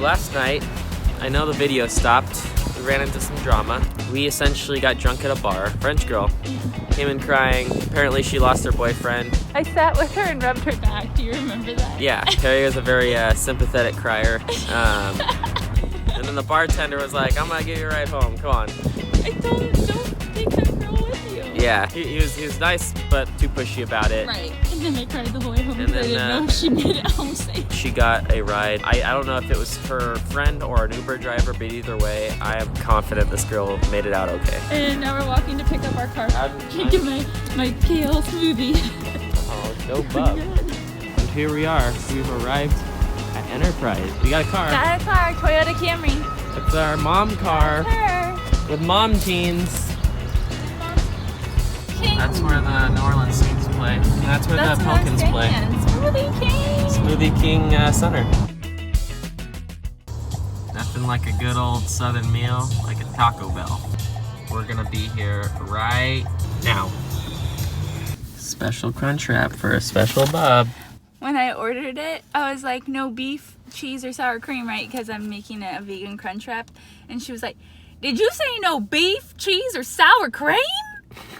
last night, I know the video stopped. We ran into some drama. We essentially got drunk at a bar. French girl came in crying. Apparently she lost her boyfriend. I sat with her and rubbed her back. Do you remember that? Yeah, Carrie was a very sympathetic crier. And then the bartender was like, I'm gonna give you a ride home, come on. I don't take that girl with you. Yeah, he was nice, but too pushy about it. Right, and then I cried the whole way home And because I then, didn't know if she made it home safe. She got a ride. I don't know if it was her friend or an Uber driver, but either way, I am confident this girl made it out okay. And now we're walking to pick up our car. Drinking my kale smoothie. Oh, go bub. And here we are. We've arrived at Enterprise. We got a car. Got a car, Toyota Camry. It's our mom car Her. with mom jeans. That's where the New Orleans Saints play. And that's where the Pelicans play. Smoothie King. Smoothie King Center. Nothing like a good old southern meal, like a Taco Bell. We're gonna be here right now. Special crunch wrap for a special bub. When I ordered it, I was like, no beef, cheese, or sour cream, right? Because I'm making it a vegan crunch wrap. And she was like, did you say no beef, cheese, or sour cream?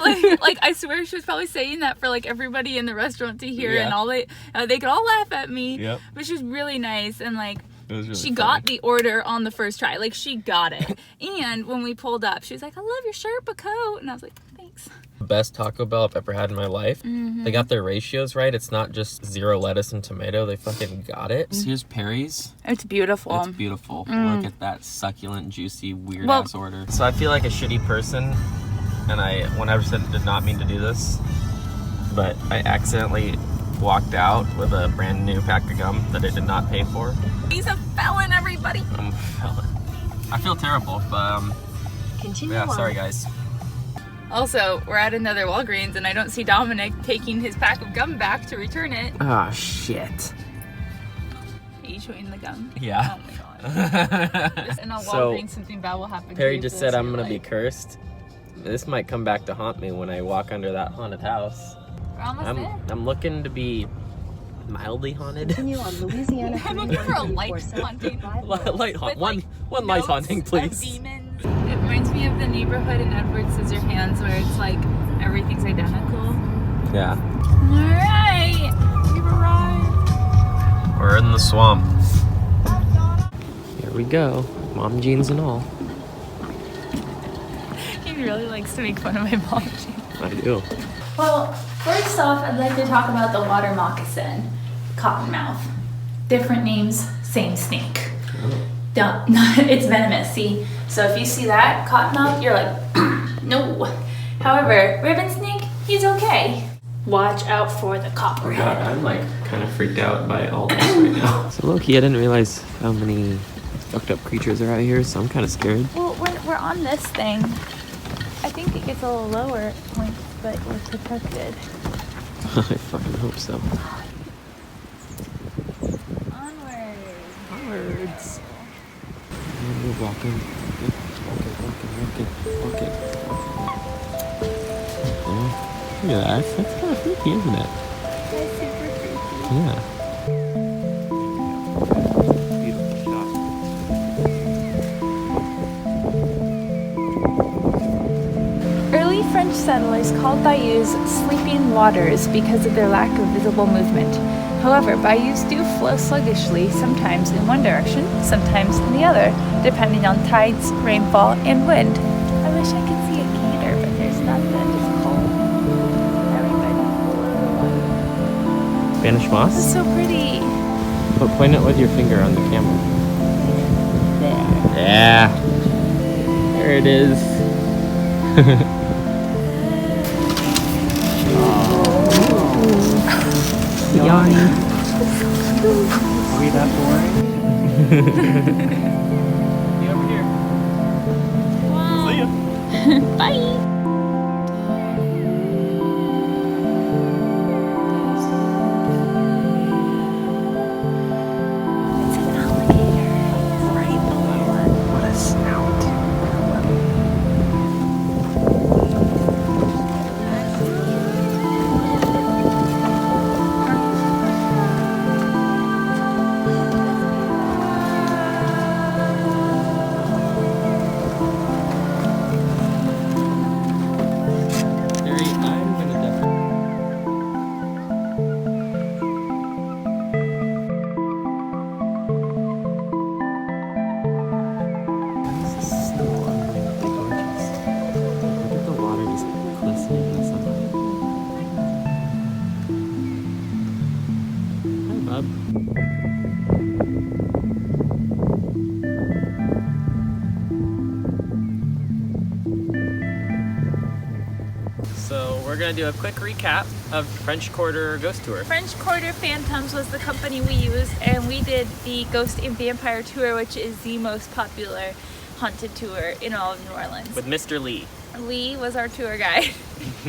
like I swear she was probably saying that for like everybody in the restaurant to hear, Yeah. and all they could all laugh at me. Yep. But she was really nice, and like Really she got the order on the first try. Like she got it. And when we pulled up, she was like, I love your Sherpa coat. And I was like, thanks. Best Taco Bell I've ever had in my life. Mm-hmm. They got their ratios right. It's not just 0 lettuce and tomato. They fucking got it. So here's Perry's. It's beautiful. It's beautiful. Look at that succulent, juicy, weird Well- ass order. So I feel like a shitty person, and I 100% did not mean to do this, but I accidentally walked out with a brand new pack of gum that I did not pay for. He's a felon, everybody. I'm a felon. I feel terrible, but yeah, sorry guys. Also, we're at another Walgreens, and I don't see Dominic taking his pack of gum back to return it. Ah, shit. Are you chewing the gum? Yeah. Oh my god. In a So, Walgreens, something bad will happen. Perry to you just for said the rest I'm of gonna your be life. cursed. This might come back to haunt me when I walk under that haunted house. We're almost there. I'm looking to be mildly haunted. Continue on Louisiana. I'm looking for a light haunting. Light haunt. With, One like, light notes haunting, of please. demons. It reminds me of the neighborhood in Edward Scissorhands, where it's like everything's identical. Yeah. Alright, we've arrived. We're in the swamp. Here we go. Mom jeans and all. He really likes to make fun of my mom jeans. I do. Well, first off, I'd like to talk about the water moccasin, cottonmouth. Different names, same snake. Don't, it's venomous, see? So if you see that cottonmouth, you're like, no. However, ribbon snake, he's okay. Watch out for the copperhead. I'm like kind of freaked out by all this right now. So low-key, I didn't realize how many fucked up creatures are out here, so I'm kind of scared. Well, we're on this thing. I think it gets a little lower at points, but we're protected. I fucking hope so. Onward. Onwards. We're walking. Walking. Look at that. That's kind of freaky, isn't it? That's super creepy. Yeah. Beautiful shot. Early French settlers called bayous sleeping waters because of their lack of visible movement. However, bayous do flow sluggishly, sometimes in one direction, sometimes in the other, depending on tides, rainfall, and wind. I wish I could see a gator, but there's nothing. It's cold. Everybody. Spanish This moss? is so pretty. But point it with your finger on the camera. There. Yeah. There it is. Yawning. Are we that boring? See over here. Wow. See ya. Bye. It's an alligator right below us. What a snout. Up. So we're gonna do a quick recap of French Quarter Ghost Tour. French Quarter Phantoms was the company we used, and we did the Ghost and Vampire Tour, which is the most popular haunted tour in all of New Orleans. With Mr. Lee. Lee was our tour guide.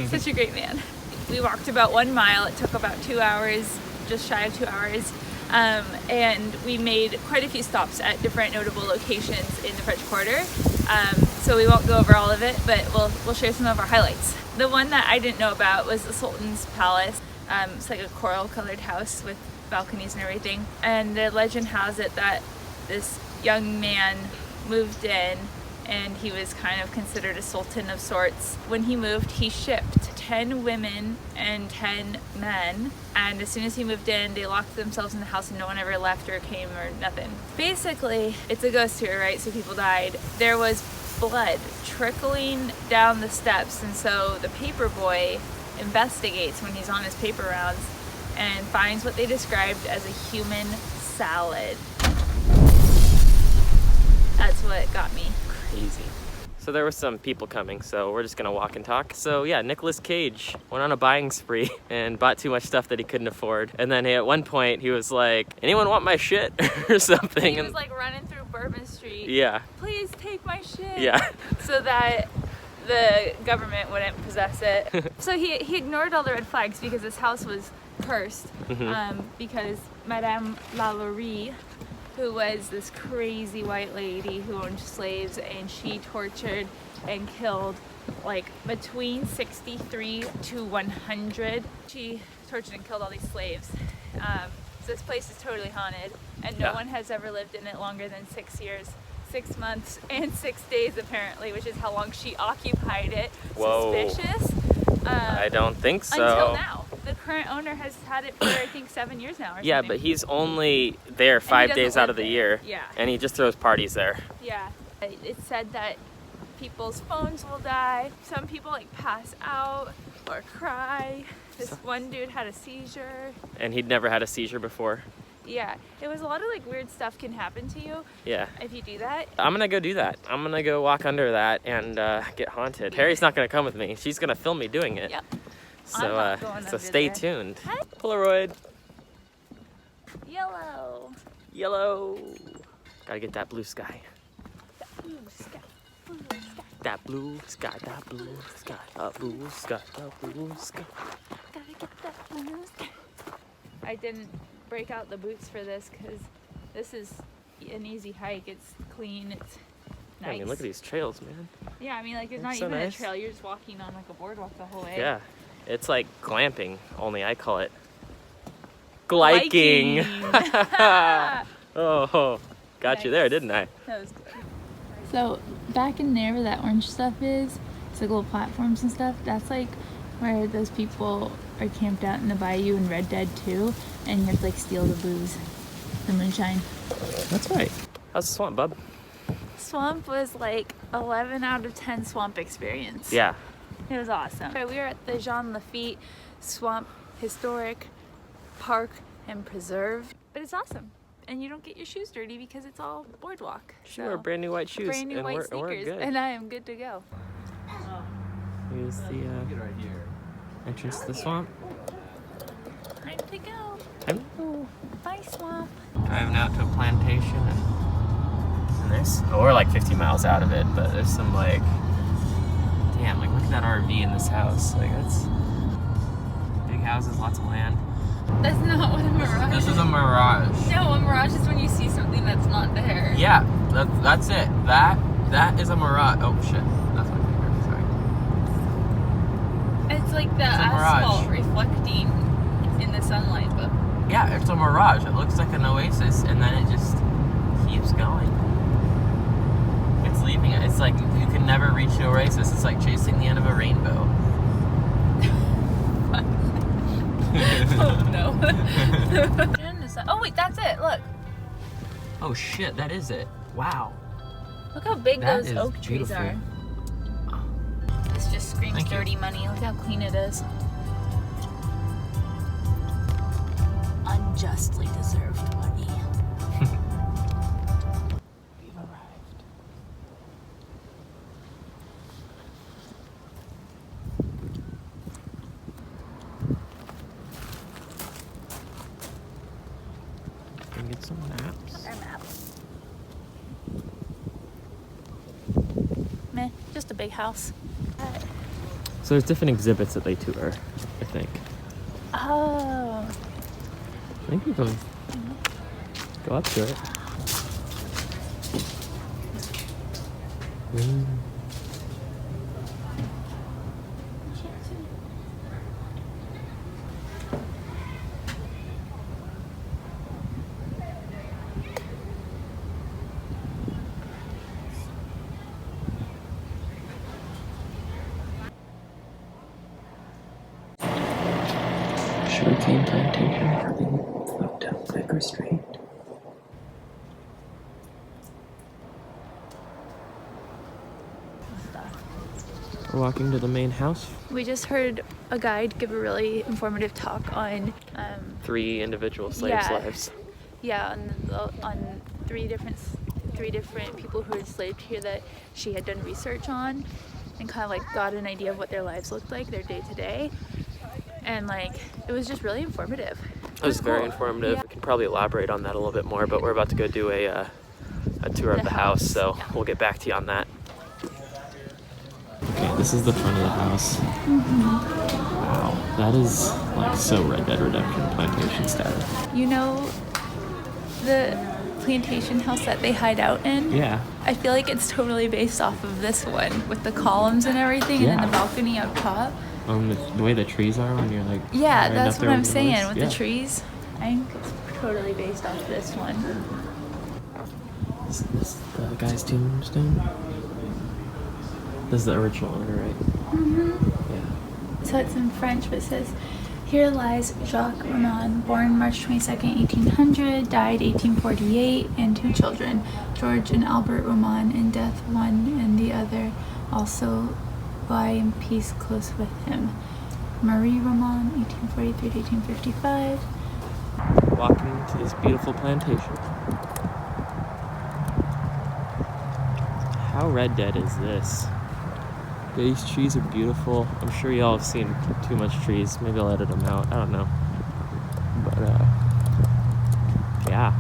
Such a great man. We walked about 1 mile. It took about 2 hours, just shy of 2 hours. And we made quite a few stops at different notable locations in the French Quarter. So we won't go over all of it, but we'll share some of our highlights. The one that I didn't know about was the Sultan's Palace. It's like a coral colored house with balconies and everything. And the legend has it that this young man moved in and he was kind of considered a sultan of sorts. When he moved, he shipped 10 women and 10 men, and as soon as he moved in, they locked themselves in the house and no one ever left or came or nothing. Basically, it's a ghost tour, right? So people died. There was blood trickling down the steps, and so the paper boy investigates when he's on his paper rounds and finds what they described as a human salad. That's what got me. Crazy. So there were some people coming, so we're just gonna walk and talk. So yeah, Nicolas Cage went on a buying spree and bought too much stuff that he couldn't afford. And then at one point he was like, anyone want my shit? Or something. He was like running through Bourbon Street. Yeah. Please take my shit. Yeah. So that the government wouldn't possess it. So he ignored all the red flags because his house was cursed. Because Madame Lalaurie, who was this crazy white lady who owned slaves, and she tortured and killed like between 63 to 100. She tortured and killed all these slaves. So this place is totally haunted, and no one has ever lived in it longer than 6 years, 6 months, and 6 days apparently, which is how long she occupied it. Whoa. Suspicious. I don't think so. Until now. The current owner has had it for I think 7 years now or Yeah, something. but he's only there 5 days out of the year. Yeah. And he just throws parties there. Yeah. It's said that people's phones will die. Some people like pass out or cry. This one dude had a seizure. And he'd never had a seizure before. Yeah. It was a lot of like weird stuff can happen to you. Yeah. If you do that. I'm gonna go do that. I'm gonna go walk under that and get haunted. Harry's not gonna come with me. She's gonna film me doing it. Yep. So, so stay tuned. Hi. Polaroid. Yellow. Yellow. Gotta get that blue sky. Blue sky. Blue sky. That blue sky, that blue sky, that blue sky, that blue sky. Gotta get that blue sky. I didn't break out the boots for this because this is an easy hike. It's clean. It's nice. I mean, look at these trails, man. Yeah, I mean, like, it's That's not so even nice. a trail. You're just walking on, like, a boardwalk the whole way. Yeah. It's like glamping, only I call it gliking. Oh, got you there, didn't I? That was good. So, back in there where that orange stuff is, it's like little platforms and stuff, that's like where those people are camped out in the bayou in Red Dead 2, and you have to, like, steal the booze, the moonshine. That's right. How's the swamp, bub? Swamp was like 11 out of 10 swamp experience. Yeah. It was awesome. We were at the Jean Lafitte Swamp Historic Park and Preserve, but it's awesome. And you don't get your shoes dirty because it's all boardwalk. She wore brand new white shoes. Brand new and white we're sneakers, good. and I am good to go. Here's the entrance to the swamp. Time to go. I'm Bye, swamp. driving out to a plantation and there's, we're like 50 miles out of it, but there's some like, damn, like look at that RV in this house. Like that's big houses, lots of land. That's not what a mirage This is a mirage. No, a mirage is when you see something that's not there. Yeah, that's it. That is a mirage. Oh shit, that's my finger. Sorry. It's like the It's a mirage. asphalt reflecting in the sunlight, but Yeah, it's a mirage. It looks like an oasis, and then it just keeps going. It's leaving. It's like you can never reach the oasis. It's like chasing the end of a rainbow. oh no. Oh wait, that's it. Look. Oh shit, that is it. Wow. Look how big That those is oak trees beautiful. are. This just screams Thank you. dirty money. Look how clean it is. Unjustly Some maps. Our map. Meh, just a big house. So there's different exhibits that they tour, I think. Oh. I think we can go up to it. Sugarcane plantation having fucked up liquor street. We're walking to the main house. We just heard a guide give a really informative talk on 3 individual slaves' yeah. lives. Yeah, on three different people who were enslaved here that she had done research on, and kind of like got an idea of what their lives looked like, their day to day, and like it was just really informative. It was very cool. informative. Yeah. We can probably elaborate on that a little bit more, but we're about to go do a tour of the house, so yeah. we'll get back to you on that. Okay, this is the front of the house. Wow, that is like so Red Dead Redemption plantation style. You know the plantation house that they hide out in? Yeah. I feel like it's totally based off of this one with the columns and everything, and Yeah. then the balcony up top. The way the trees are when you're like Yeah, right that's up what there I'm with the saying woods. with the trees. I think it's totally based off this one. Is this the guy's tombstone? This is the original owner, right? Yeah. So it's in French, but it says, "Here lies Jacques Ramon, born March 22nd, 1800, died 1848, and 2 children, George and Albert Ramon, in death one and the other also lie in peace close with him. Marie Ramon, 1843 to 1855. Walking to this beautiful plantation. How Red Dead is this? These trees are beautiful. I'm sure y'all have seen too much trees. Maybe I'll edit them out. I don't know. But, yeah.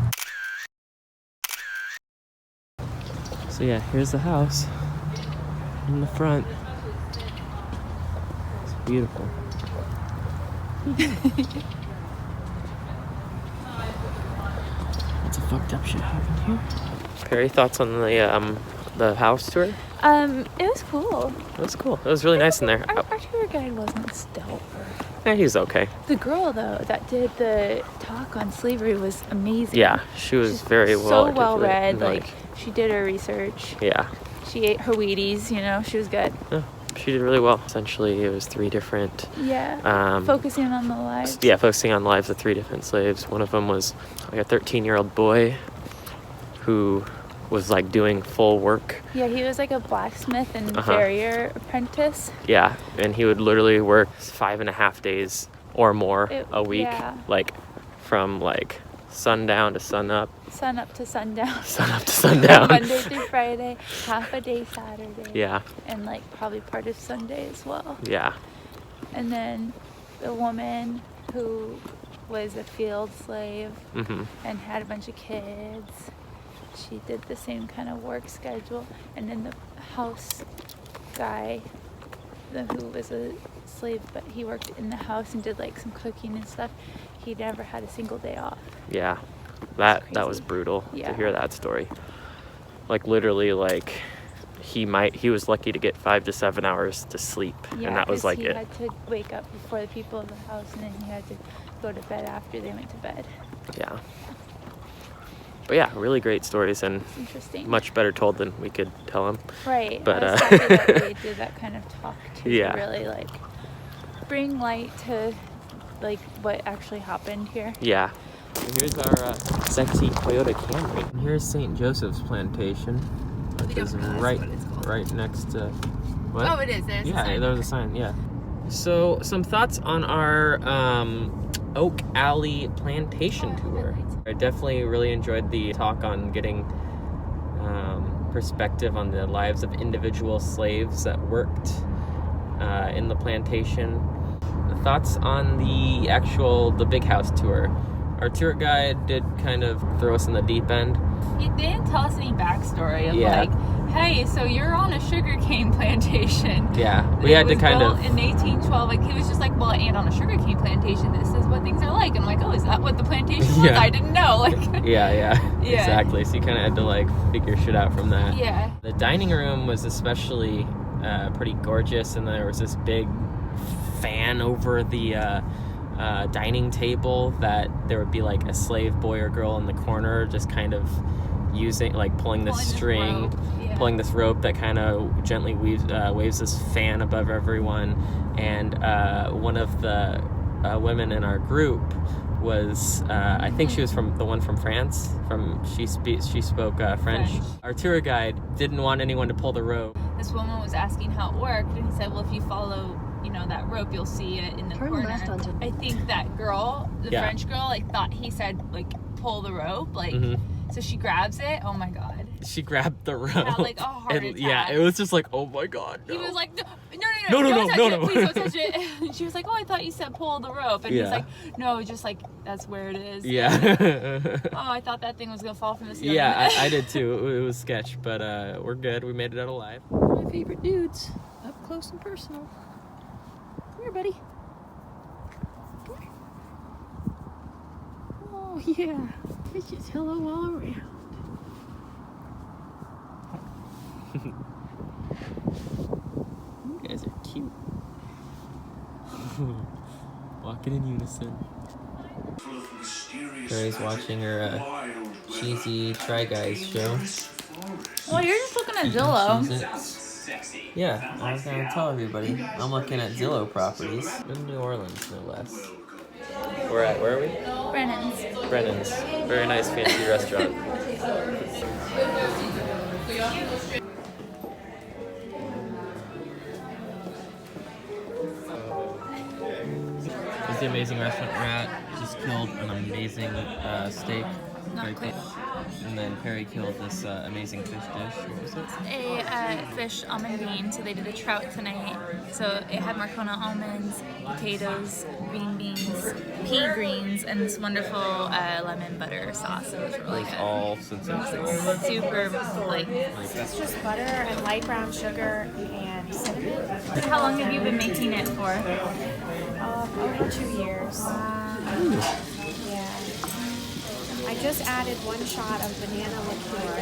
So yeah, here's the house in the front. It's beautiful. Lots of fucked up shit happened here. Perry, thoughts on the house tour? It was cool. It was cool. It was really nice in there. Our tour guide wasn't stellar. Yeah, he's okay. The girl, though, that did the talk on slavery was amazing. Yeah, she was She's very well so well read. articulate, Like, she did her research. yeah. She ate her Wheaties, you know, she was good. Yeah, she did really well. Essentially, it was 3 different. Yeah. Focusing on the lives. Yeah, focusing on the lives of 3 different slaves. One of them was like a 13-year-old boy who was like doing full work. Yeah, he was like a blacksmith and farrier apprentice. Yeah, and he would literally work 5.5 days or more a week, yeah. like from like sundown to sunup. Sun up to sundown. Sun up to sundown. Monday through Friday, half a day Saturday. Yeah. And like probably part of Sunday as well. Yeah. And then the woman who was a field slave and had a bunch of kids. She did the same kind of work schedule. And then the house guy, who was a slave, but he worked in the house and did like some cooking and stuff. He never had a single day off. Yeah. That was brutal to hear that story. Like literally, like he was lucky to get 5 to 7 hours to sleep, and that was like he it. had to wake up before the people of the house, and then he had to go to bed after they went to bed. Yeah. But yeah, really great stories, and Interesting. much better told than we could tell them. Right. But I was happy that they did that kind of talk to really like bring light to like what actually happened here. Yeah. And here's our sexy Toyota Camry. And here's St. Joseph's Plantation, which is right next to. What? Oh, it is. There's a sign. There's a sign. Yeah. So some thoughts on our Oak Alley Plantation tour. I definitely really enjoyed the talk on getting perspective on the lives of individual slaves that worked in the plantation. The thoughts on the big house tour Our tour guide did kind of throw us in the deep end. He didn't tell us any backstory of Yeah. like, hey, so you're on a sugarcane plantation. Yeah, we had to kind of... in 1812. Like, he was just like, well, and on a sugarcane plantation, this is what things are like. And I'm like, oh, is that what the plantation was? Yeah. I didn't know. Like, Yeah, Yeah. exactly. So you kind of had to like figure shit out from that. yeah. The dining room was especially pretty gorgeous, and there was this big fan over the dining table that there would be like a slave boy or girl in the corner just kind of using, like pulling this string, pulling this rope that kind of gently waves this fan above everyone. And one of the women in our group was I think she was from France. She spoke French. Our tour guide didn't want anyone to pull the rope. This woman was asking how it worked, and he said, well, if you follow, you know, that rope, you'll see it in the Turn corner. left onto- I think that girl, the Yeah. French girl, like thought he said like pull the rope, like so she grabs it. Oh my god. She grabbed the rope. Had like a heart attack. Yeah, it was just like, oh my god. No. He was like, no, No, don't touch no. it, please don't touch it. And she was like, oh, I thought you said pull the rope. And Yeah. he's like, no, just like that's where it is. Yeah. Oh, I thought that thing was gonna fall from the ceiling. Yeah, I did too. It was sketch, but we're good. We made it out alive. My favorite dudes, up close and personal. Come here, buddy. Come here. Oh yeah, it's just hello all around. You guys are cute. Walking in unison. Carrie's watching her cheesy Try Guys show. Well, you're just looking at Zillow. Yeah, I was gonna tell everybody. I'm looking at Zillow properties in New Orleans, no less. Where are we? Brennan's. Brennan's. Very nice, fancy restaurant. It's the amazing restaurant we're at. Just killed an amazing steak. Not Very quite. cool. And then Perry killed this amazing fish dish. What was it? A fish almond bean, so they did a trout tonight. So it had Marcona almonds, potatoes, green beans, pea greens, and this wonderful lemon butter sauce. It was really It was good. all sensational. Super like. It's just butter and light brown sugar and cinnamon. How long have you been making it for? Over 2 years. Yeah. I just added 1 shot of banana liqueur.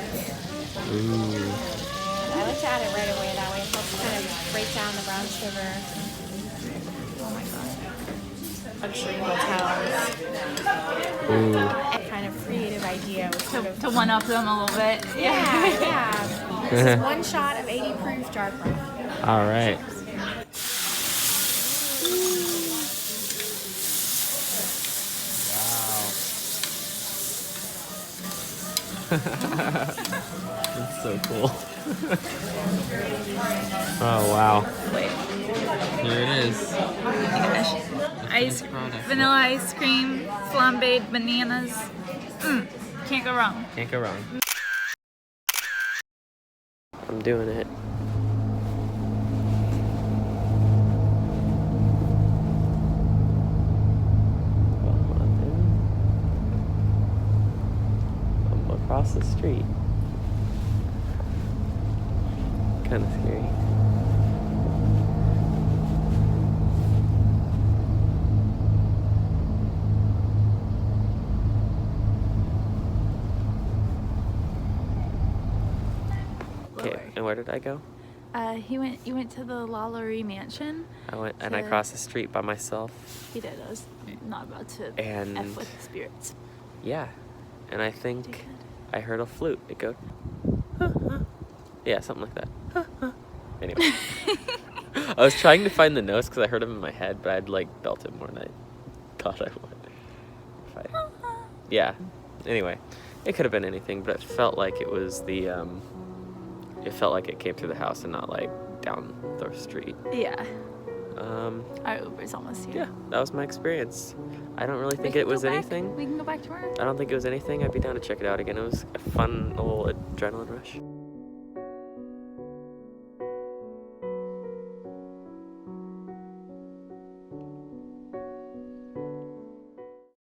Ooh. I like to add it right away. That way it helps kind of break down the brown sugar. Oh my god. Luxury hotels. Ooh. A kind of creative idea was sort of To one up them a little bit. yeah. This is 1 shot of 80 proof dark rum. All right. That's so cool. Oh wow. Wait. Here it is. Vanilla ice cream, flambéed bananas. Can't go wrong. Can't go wrong. I'm doing it. I'm across the street. Kind of scary. Okay, and where did I go? You went to the Lalaurie mansion. I went and I crossed the street by myself. He did. I was not about to And- F with the spirits. Yeah, and I think I heard a flute. It go, yeah, something like that. Anyway, I was trying to find the notes because I heard them in my head, but I'd like belt it more than I thought I would. Yeah. Anyway, it could have been anything, but it felt like it was the. It felt like it came through the house and not like down the street. Yeah. Our Uber's almost here. Yeah, that was my experience. I don't really think We it can was go back. anything. We can go back tomorrow. I don't think it was anything. I'd be down to check it out again. It was a fun little adrenaline rush.